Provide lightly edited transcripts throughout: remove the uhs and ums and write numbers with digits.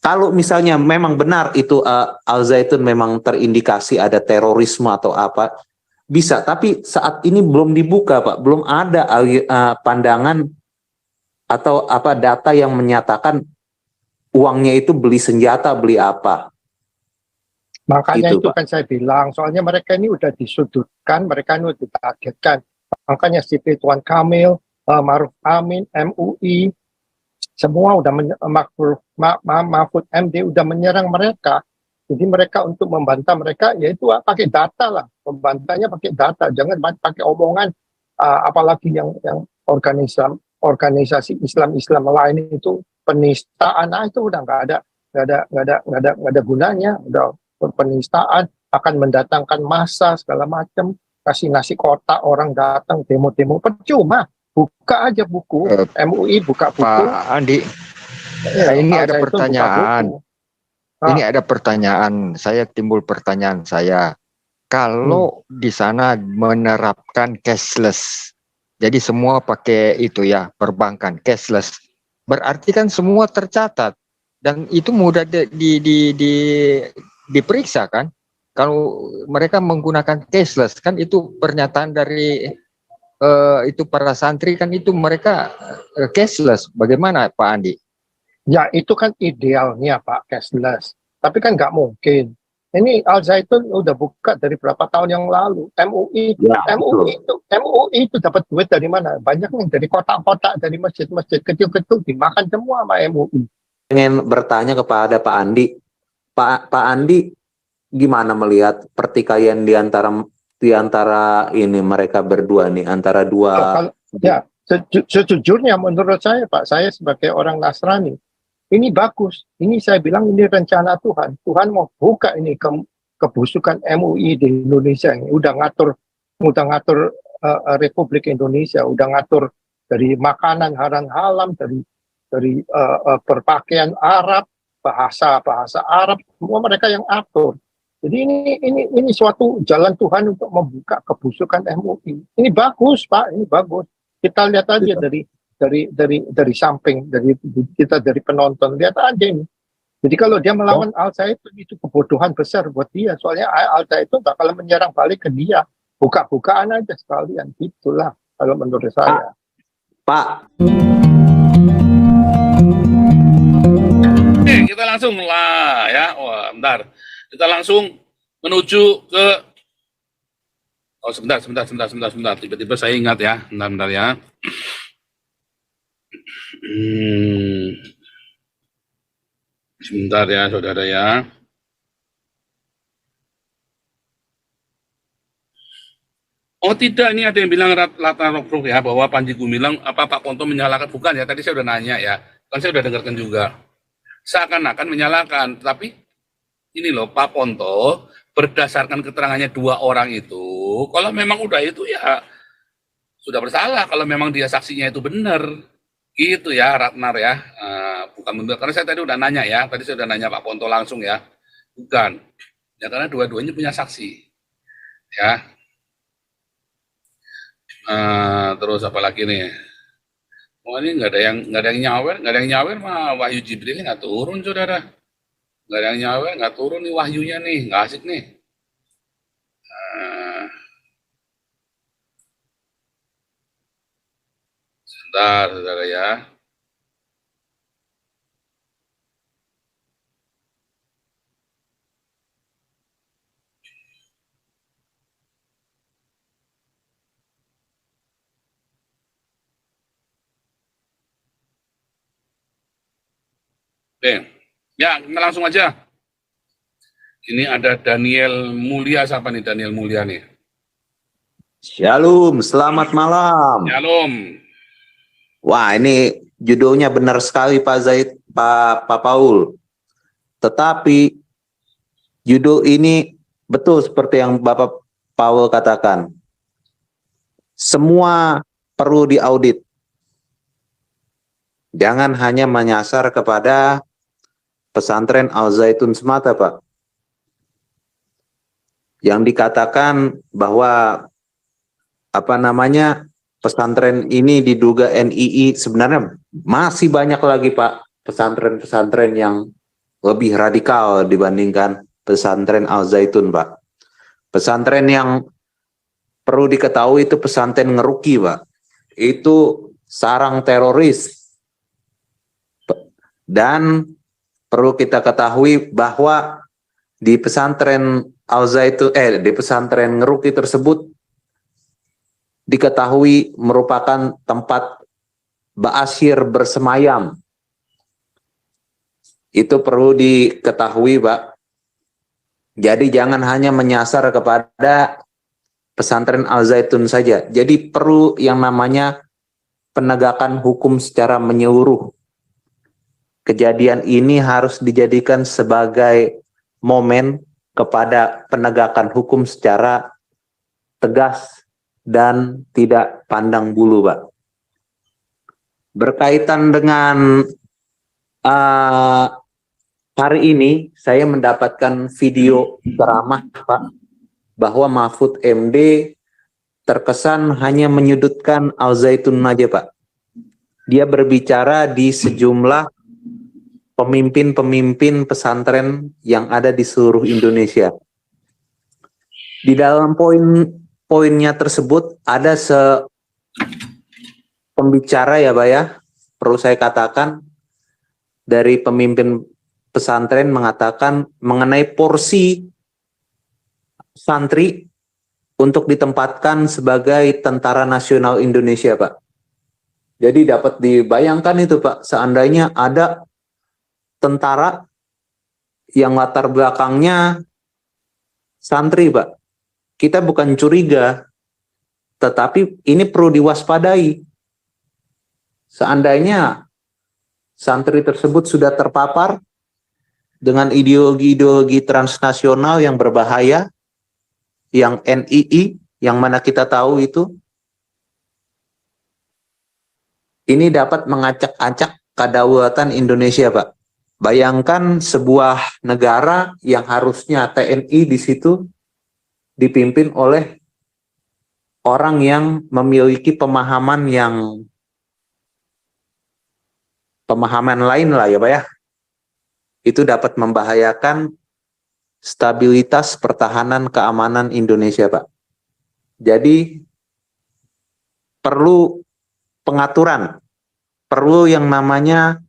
Kalau misalnya memang benar itu Al Zaitun memang terindikasi ada terorisme atau apa, bisa. Tapi saat ini belum dibuka, Pak. Belum ada pandangan atau apa data yang menyatakan uangnya itu beli senjata, beli apa. Makanya Gitu, itu Pak. kan saya bilang, soalnya mereka ini udah disudutkan, mereka ini udah ditargetkan. Makanya si Ridwan Kamil, Maruf Amin, MUI, semua udah Mahfud MD udah menyerang mereka. Jadi mereka untuk membantah mereka, yaitu pakai data lah. Membantahnya pakai data, jangan pakai omongan. Apalagi yang organisasi Islam lain itu penistaan, itu udah nggak ada gunanya. Udah penistaan, akan mendatangkan massa segala macam, kasih nasi kotak orang datang demo-demo, percuma. Buka aja buku, MUI buka buku. Pak Andi, ini ada pertanyaan. Ini ada pertanyaan. Saya timbul pertanyaan saya. Kalau di sana menerapkan cashless, jadi semua pakai itu ya, perbankan cashless, berarti kan semua tercatat dan itu mudah diperiksa kan? Kalau mereka menggunakan cashless kan itu pernyataan dari itu para santri kan itu mereka cashless. Bagaimana Pak Andi? Ya itu kan idealnya Pak, cashless. Tapi kan nggak mungkin. Ini Al Zaitun udah buka dari berapa tahun yang lalu. MUI itu dapat duit dari mana? Banyak nih dari kotak-kotak, dari masjid-masjid kecil-kecil dimakan semua sama MUI. Ingin bertanya kepada Pak Andi. Pak Andi gimana melihat pertikaian di antara ini mereka berdua nih, antara dua. Ya, sejujurnya menurut saya Pak, saya sebagai orang Nasrani, ini bagus. Ini saya bilang ini rencana Tuhan. Tuhan mau buka ini kebusukan MUI di Indonesia ini. Udah ngatur Republik Indonesia, udah ngatur dari makanan haram, dari berpakaian Arab, bahasa Arab, semua mereka yang atur. Jadi ini suatu jalan Tuhan untuk membuka kebusukan MUI. Ini bagus Pak, ini bagus. Kita lihat aja dari samping, kita dari penonton, lihat aja ini. Jadi kalau dia melawan Al Zaitun itu kebodohan besar buat dia. Soalnya Al Zaitun bakal menyerang balik ke dia. Buka-bukaan aja sekalian, gitulah kalau menurut saya. Pak. Oke, kita langsung lah ya. Wah, bentar. Kita langsung menuju ke sebentar. Tiba-tiba saya ingat ya. Bentar ya. Sebentar ya, saudara ya. Oh tidak, ini ada yang bilang Ratna Rock ya, bahwa Panji Gumilang apa Pak Ponto menyalahkan. Bukan ya, tadi saya udah nanya ya. Kan saya udah dengarkan juga. Seakan-akan menyalahkan, tapi ini loh Pak Ponto, berdasarkan keterangannya dua orang itu, kalau memang udah itu ya sudah bersalah, kalau memang dia saksinya itu benar. Gitu ya Ratnar ya, bukan benar, karena saya tadi udah nanya ya, tadi saya udah nanya Pak Ponto langsung ya, bukan, ya karena dua-duanya punya saksi, ya. Terus apa lagi nih? Oh ini nggak ada yang nyawer mah Wahyu Jibril nggak turun saudara, nggak ada yang nyawer, nggak turun nih wahyunya nih, nggak asik nih. Sebentar saudara ya. Oke, ya kita langsung aja. Ini ada Daniel Mulia, siapa nih Daniel Mulia nih? Shalom, selamat malam. Shalom. Wah, ini judulnya benar sekali Pak Paul. Tetapi judul ini betul seperti yang Bapak Paul katakan. Semua perlu diaudit. Jangan hanya menyasar kepada pesantren Al Zaitun semata, Pak. Yang dikatakan bahwa pesantren ini diduga NII, sebenarnya masih banyak lagi Pak pesantren-pesantren yang lebih radikal dibandingkan pesantren Al Zaitun, Pak. Pesantren yang perlu diketahui itu pesantren Ngeruki, Pak. Itu sarang teroris. Dan perlu kita ketahui bahwa di pesantren Al Zaitun, di pesantren Ngeruki tersebut diketahui merupakan tempat Ba'asyir bersemayam. Itu perlu diketahui, Pak. Jadi jangan hanya menyasar kepada pesantren Al Zaitun saja. Jadi perlu yang namanya penegakan hukum secara menyeluruh. Kejadian ini harus dijadikan sebagai momen kepada penegakan hukum secara tegas dan tidak pandang bulu, Pak. Berkaitan dengan hari ini, saya mendapatkan video ceramah, Pak, bahwa Mahfud MD terkesan hanya menyudutkan Al Zaitun aja, Pak. Dia berbicara di sejumlah pemimpin-pemimpin pesantren yang ada di seluruh Indonesia. Di dalam poin-poinnya tersebut ada pembicara ya, Pak ya, perlu saya katakan, dari pemimpin pesantren mengatakan mengenai porsi santri untuk ditempatkan sebagai Tentara Nasional Indonesia, Pak. Jadi dapat dibayangkan itu, Pak, seandainya ada tentara yang latar belakangnya santri, Pak. Kita bukan curiga, tetapi ini perlu diwaspadai. Seandainya santri tersebut sudah terpapar dengan ideologi-ideologi transnasional yang berbahaya, yang NII, yang mana kita tahu itu, ini dapat mengacak-acak kedaulatan Indonesia, Pak. Bayangkan sebuah negara yang harusnya TNI di situ dipimpin oleh orang yang memiliki pemahaman lain lah ya, Pak ya. Itu dapat membahayakan stabilitas pertahanan keamanan Indonesia, Pak. Jadi perlu pengaturan, perlu yang namanya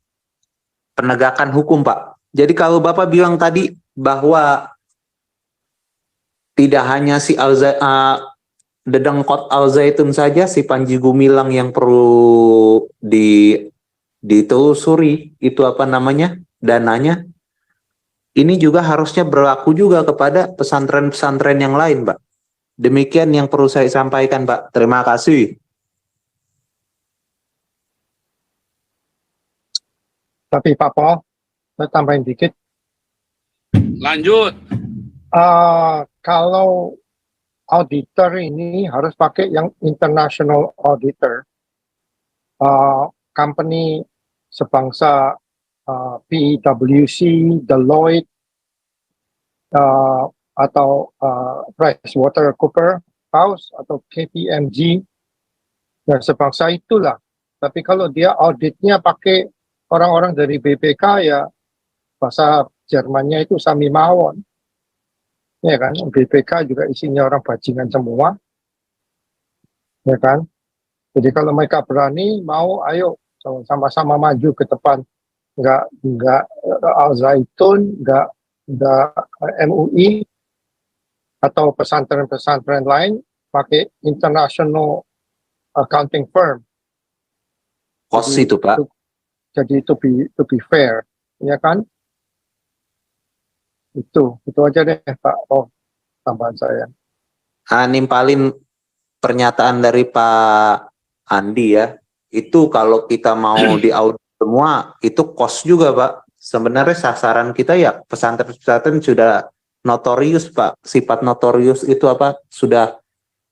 penegakan hukum, Pak. Jadi kalau Bapak bilang tadi bahwa tidak hanya si Dedengkot Al Zaitun saja, si Panji Gumilang yang perlu ditelusuri, itu apa namanya, dananya, ini juga harusnya berlaku juga kepada pesantren-pesantren yang lain, Pak. Demikian yang perlu saya sampaikan, Pak. Terima kasih. Tapi Pak Paul, saya tambahin dikit. Lanjut. Kalau auditor ini harus pakai yang international auditor, company sebangsa PwC, Deloitte, atau PricewaterhouseCoopers atau KPMG, dan sebangsa itulah. Tapi kalau dia auditnya pakai orang-orang dari BPK, ya bahasa Jermannya itu Sami Mawon, ya kan? BPK juga isinya orang bajingan semua, ya kan? Jadi kalau mereka berani, mau, ayo sama-sama maju ke depan. Nggak Al Zaitun, nggak MUI atau pesantren-pesantren lain pakai international accounting firm. Kos itu, Pak. Jadi to be fair, ya kan? Itu aja deh, Pak. Oh, tambahan saya. Nimpalin pernyataan dari Pak Andi ya. Itu kalau kita mau diaudit semua, itu kos juga, Pak. Sebenarnya sasaran kita ya pesantren-pesantren sudah notorius, Pak. Sifat notorius itu apa? Sudah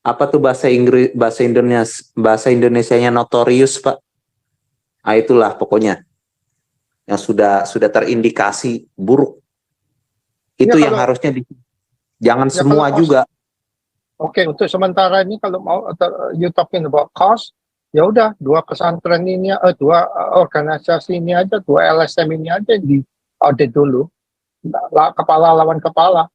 apa tuh bahasa Indonesianya notorius, Pak? Nah, itulah pokoknya yang sudah terindikasi buruk. Itu Ya, yang harusnya jangan ya, semua juga. Oke, untuk sementara ini kalau mau you talking about cost, ya udah dua pesantren ini, dua organisasi ini aja, dua LSM ini aja yang di audit dulu. kepala lawan kepala,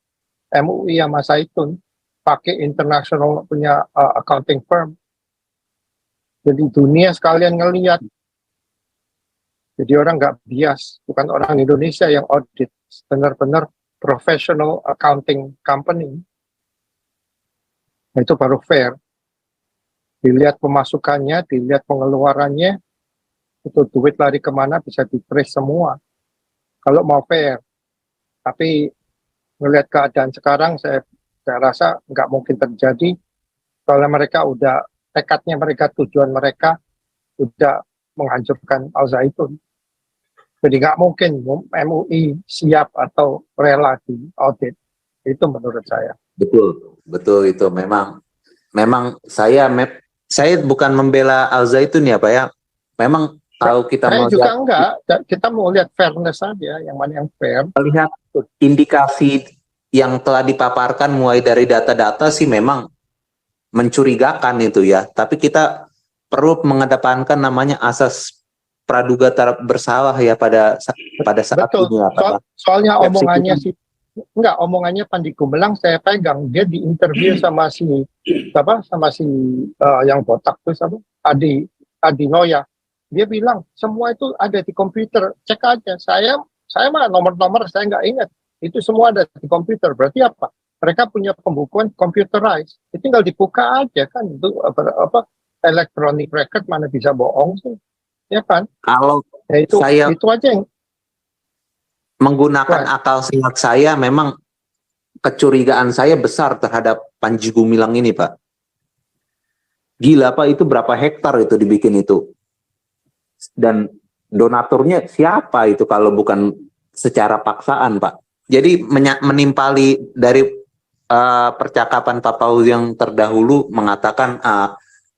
MUI sama Zaitun pakai international punya accounting firm. Jadi dunia sekalian ngelihat. Jadi orang nggak bias, bukan orang Indonesia yang audit, benar-benar professional accounting company. Nah, itu baru fair. Dilihat pemasukannya, dilihat pengeluarannya, itu duit lari kemana bisa di-trace semua. Kalau mau fair. Tapi melihat keadaan sekarang, saya rasa nggak mungkin terjadi. Kalau mereka udah, tekadnya mereka, tujuan mereka, udah menghancurkan Al Zaitun. Jadi nggak mungkin MUI siap atau rela di audit. Itu menurut saya. Betul, betul itu memang saya bukan membela Al Zaitun ya Pak ya. Memang kalau kita Saya mau juga enggak, kita mau lihat fairness saja, yang mana yang fair. melihat indikasi yang telah dipaparkan mulai dari data-data sih memang mencurigakan itu ya. Tapi kita perlu mengedepankan namanya asas praduga tak bersalah ya pada saat Betul. ini ya Pak. Soalnya Pepsi omongannya itu- omongannya Panji Gumilang saya pegang, dia diinterview sama si yang botak tuh siapa? Adi Noya. Dia bilang semua itu ada di komputer, cek aja. Saya mah nomor-nomor saya nggak ingat. Itu semua ada di komputer. Berarti apa? Mereka punya pembukuan computerized. Itu tinggal dibuka aja kan. Itu electronic record, mana bisa bohong sih, ya kan? Kalau Ya, itu aja yang menggunakan akal sehat saya, memang kecurigaan saya besar terhadap Panji Gumilang ini Pak. Gila Pak, itu berapa hektar itu dibikin itu? Dan donaturnya siapa itu kalau bukan secara paksaan Pak? Jadi menimpali dari percakapan Pak Paul yang terdahulu mengatakan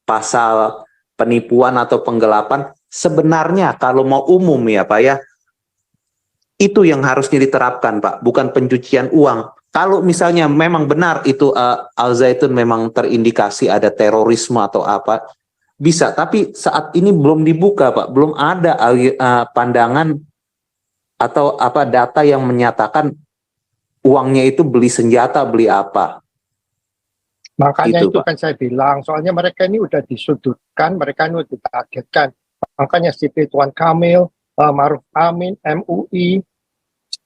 pasal penipuan atau penggelapan, sebenarnya kalau mau umum ya Pak ya, itu yang harusnya diterapkan Pak, bukan pencucian uang. Kalau misalnya memang benar itu Al Zaitun memang terindikasi ada terorisme atau apa, bisa. Tapi saat ini belum dibuka Pak, belum ada pandangan atau apa data yang menyatakan uangnya itu beli senjata, beli apa. makanya Gitu, itu Pak. kan saya bilang, soalnya mereka ini udah disudutkan, mereka ini udah ditargetkan. Makanya si Ridwan Kamil, Maruf Amin, MUI,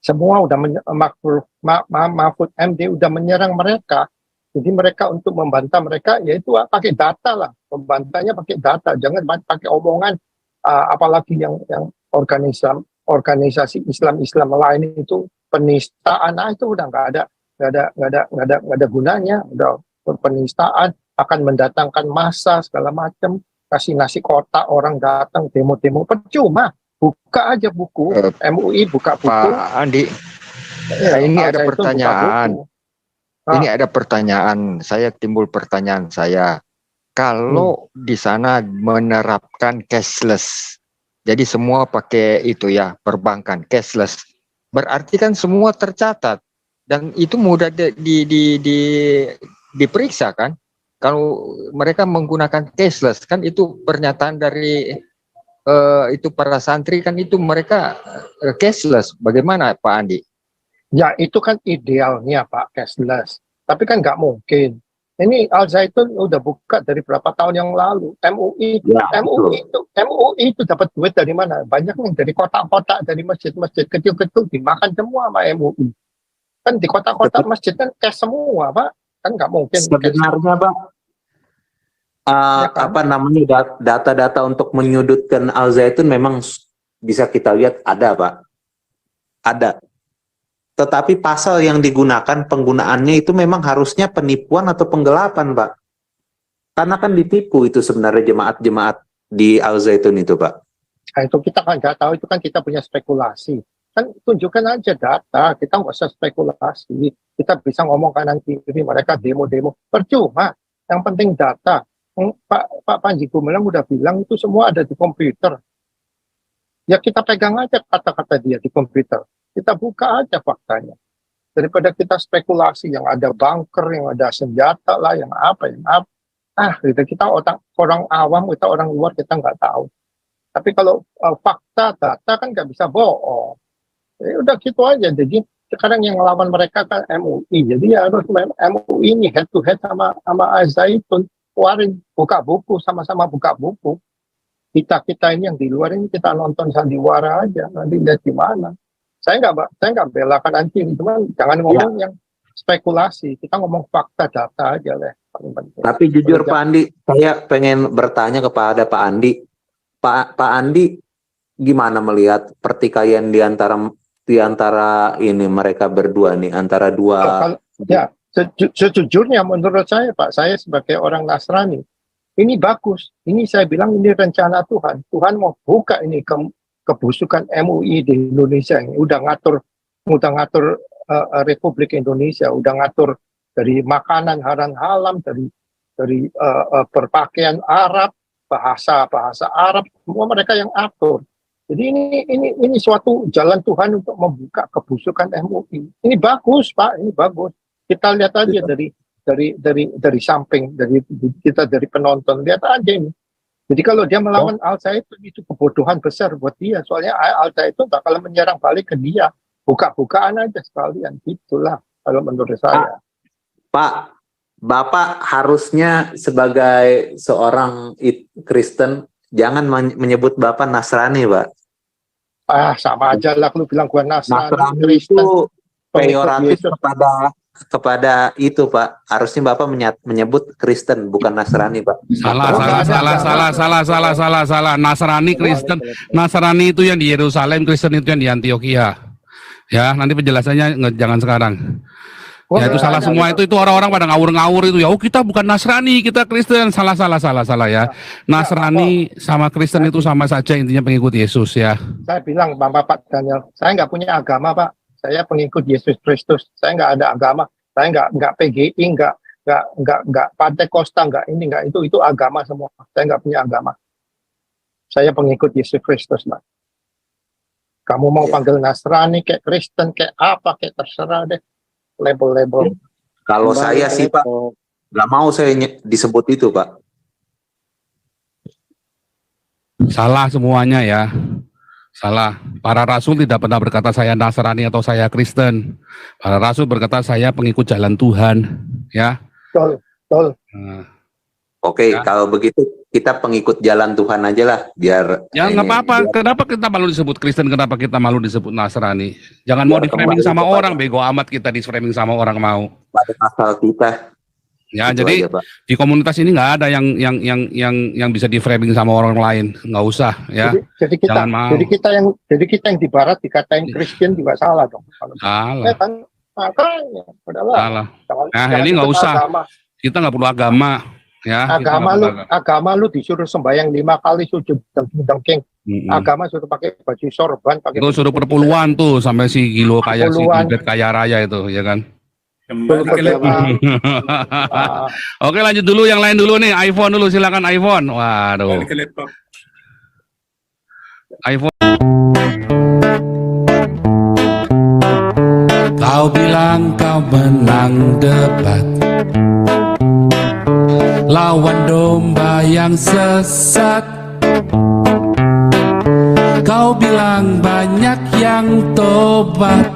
semua udah Mahfud MD udah menyerang mereka. Jadi mereka untuk membantah mereka, yaitu pakai data lah. Membantahnya pakai data, jangan pakai omongan. Apalagi yang organisasi Islam lain itu penistaan, itu udah nggak ada gunanya. Udah penistaan, akan mendatangkan massa segala macam, kasih nasi kotak orang datang demo-demo, percuma. Buka aja buku, MUI buka buku. Pak Andi, ini ada pertanyaan. Ini ada pertanyaan. Saya timbul pertanyaan saya. Kalau di sana menerapkan cashless, jadi semua pakai itu ya, perbankan cashless, berarti kan semua tercatat dan itu mudah diperiksa kan? Kalau mereka menggunakan cashless kan itu pernyataan dari itu para santri kan itu mereka cashless. Bagaimana Pak Andi? Ya itu kan idealnya Pak, cashless. Tapi kan nggak mungkin. Ini Al Zaitun udah buka dari berapa tahun yang lalu. MUI itu dapat duit dari mana? Banyak nih dari kotak-kotak, dari masjid-masjid kecil-kecil dimakan semua sama MUI. Kan di kotak-kotak masjid kan cash semua Pak. Kan nggak mungkin. Sebenarnya Pak, apa namanya data-data untuk menyudutkan Al Zaitun memang bisa kita lihat ada Pak, ada. Tetapi pasal yang digunakan penggunaannya itu memang harusnya penipuan atau penggelapan Pak, karena kan ditipu itu sebenarnya jemaat-jemaat di Al Zaitun itu Pak. Nah, itu kita kan nggak tahu, itu kan kita punya spekulasi. Kan tunjukkan aja data, kita nggak usah spekulasi. Kita bisa ngomong kanan kiri, mereka demo-demo, percuma. Yang penting data. Pak Panji Gumilang udah bilang itu semua ada di komputer. Ya kita pegang aja kata-kata dia di komputer. Kita buka aja faktanya. Daripada kita spekulasi yang ada bunker, yang ada senjata lah, yang apa. Kita orang awam, kita orang luar, kita nggak tahu. Tapi kalau fakta, data kan nggak bisa bohong. Ya udah gitu aja. Jadi sekarang yang lawan mereka kan MUI. Jadi ya harus MUI ini head to head sama Al Zaitun. Keluarin, buka buku, sama-sama buka buku. Kita ini yang di luar ini kita nonton sandiwara aja, nanti lihat gimana. Saya nggak belakan anjing, cuman jangan ngomong yang spekulasi. Kita ngomong fakta data aja lah. Tapi jujur Pak Andi, saya pengen bertanya kepada Pak Andi. Pak Andi, gimana melihat pertikaian di antara ini mereka berdua nih, antara dua? Ya, sejujurnya menurut saya Pak, saya sebagai orang Nasrani, ini bagus. Ini saya bilang ini rencana Tuhan. Tuhan mau buka ini kebusukan MUI di Indonesia ini. Udah ngatur Republik Indonesia, udah ngatur dari makanan haram, dari berpakaian Arab, bahasa Arab, semua mereka yang atur. Jadi ini suatu jalan Tuhan untuk membuka kebusukan MUI. Ini bagus Pak, ini bagus. Kita lihat aja dari samping, dari penonton, lihat aja ini. Jadi kalau dia melawan Al Zaitun itu kebodohan besar buat dia. Soalnya Al Zaitun bakal menyerang balik ke dia. Buka-bukaan aja sekalian, gitulah kalau menurut saya. Pak, Bapak harusnya sebagai seorang Kristen jangan menyebut Bapak Nasrani, Pak. Sama aja lah, lu bilang gua Nasrani Kristen. Itu peyoratif kepada itu, Pak. Harusnya Bapak menyebut Kristen, bukan Nasrani, Pak. Salah. Nasrani Kristen. Nasrani itu yang di Yerusalem, Kristen itu yang di Antioquia. Ya, nanti penjelasannya jangan sekarang. Ya itu salah semua, itu orang-orang pada ngawur-ngawur itu ya. Oh kita bukan Nasrani, kita Kristen. Salah ya. Nasrani sama Kristen itu sama saja, intinya pengikut Yesus ya. Saya bilang Bapak Daniel, saya nggak punya agama Pak. Saya pengikut Yesus Kristus. Saya nggak ada agama. Saya nggak PGI, nggak Pantai Costa, nggak ini, nggak itu agama semua. Saya nggak punya agama. Saya pengikut Yesus Kristus, Pak. Kamu mau panggil Nasrani, kayak Kristen, kayak apa, kayak terserah deh. Label-label. Kalau saya sih Pak, nggak mau saya disebut itu Pak. Salah semuanya ya. Salah. Para rasul tidak pernah berkata saya Nasrani atau saya Kristen. Para rasul berkata saya pengikut jalan Tuhan. Ya. Betul. Oke, kalau begitu kita pengikut jalan Tuhan aja lah, biar. Ya nggak apa-apa. Kenapa kita malu disebut Kristen? Kenapa kita malu disebut Nasrani? Jangan mau di-framing sama orang, bego amat kita di-framing sama orang mau. Pada asal kita. Ya, jadi aja, di komunitas ini nggak ada yang bisa di-framing sama orang lain, nggak usah ya. Jadi kita yang di Barat dikatain Kristen juga salah dong. Salah. Kan makanya salah. Nah ini nggak usah. Kita nggak perlu agama. Ya, agama lu disuruh sembahyang 5 kali sujud dengking. Agama suruh pakai baju sorban, pakai. Itu suruh perpuluhan tuh sampai si Gilo kaya si Gibet kaya raya itu, ya kan? Oke lanjut dulu yang lain dulu nih, iPhone dulu silakan iPhone. Waduh. iPhone. Kau bilang kau menang debat lawan domba yang sesat. Kau bilang banyak yang tobat,